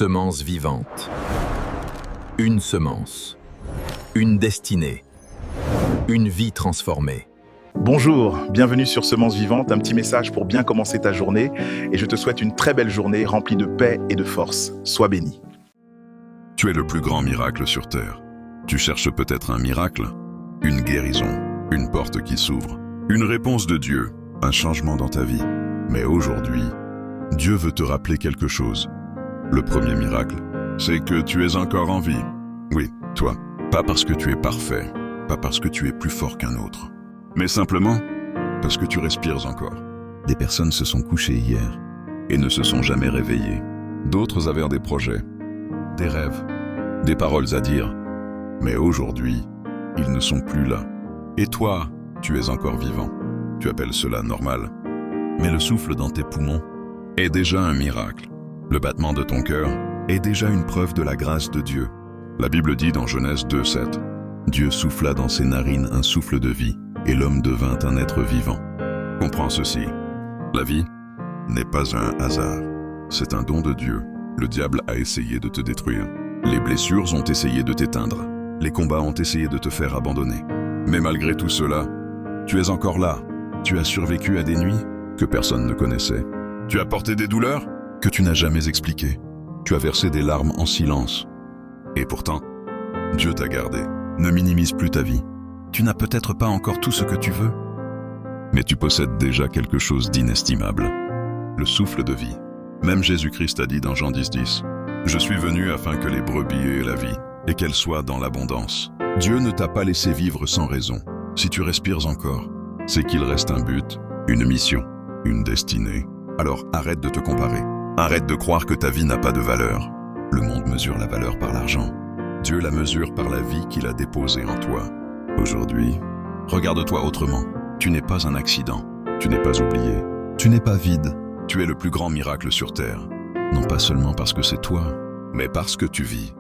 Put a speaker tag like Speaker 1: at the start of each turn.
Speaker 1: Semence vivante. Une semence. Une destinée. Une vie transformée.
Speaker 2: Bonjour, bienvenue sur Semence Vivante, un petit message pour bien commencer ta journée et je te souhaite une très belle journée remplie de paix et de force. Sois béni.
Speaker 3: Tu es le plus grand miracle sur Terre. Tu cherches peut-être un miracle, une guérison, une porte qui s'ouvre, une réponse de Dieu, un changement dans ta vie. Mais aujourd'hui, Dieu veut te rappeler quelque chose. Le premier miracle, c'est que tu es encore en vie. Oui, toi, pas parce que tu es parfait, pas parce que tu es plus fort qu'un autre, mais simplement parce que tu respires encore. Des personnes se sont couchées hier et ne se sont jamais réveillées. D'autres avaient des projets, des rêves, des paroles à dire. Mais aujourd'hui, ils ne sont plus là. Et toi, tu es encore vivant. Tu appelles cela normal. Mais le souffle dans tes poumons est déjà un miracle. Le battement de ton cœur est déjà une preuve de la grâce de Dieu. La Bible dit dans Genèse 2:7, « Dieu souffla dans ses narines un souffle de vie, et l'homme devint un être vivant. » Comprends ceci, la vie n'est pas un hasard. C'est un don de Dieu. Le diable a essayé de te détruire. Les blessures ont essayé de t'éteindre. Les combats ont essayé de te faire abandonner. Mais malgré tout cela, tu es encore là. Tu as survécu à des nuits que personne ne connaissait. Tu as porté des douleurs que tu n'as jamais expliquées. Tu as versé des larmes en silence. Et pourtant, Dieu t'a gardé. Ne minimise plus ta vie. Tu n'as peut-être pas encore tout ce que tu veux, mais tu possèdes déjà quelque chose d'inestimable. Le souffle de vie. Même Jésus-Christ a dit dans Jean 10:10, « Je suis venu afin que les brebis aient la vie, et qu'elle soit dans l'abondance. » Dieu ne t'a pas laissé vivre sans raison. Si tu respires encore, c'est qu'il reste un but, une mission, une destinée. Alors arrête de te comparer. Arrête de croire que ta vie n'a pas de valeur. Le monde mesure la valeur par l'argent. Dieu la mesure par la vie qu'il a déposée en toi. Aujourd'hui, regarde-toi autrement. Tu n'es pas un accident. Tu n'es pas oublié. Tu n'es pas vide. Tu es le plus grand miracle sur Terre. Non pas seulement parce que c'est toi, mais parce que tu vis.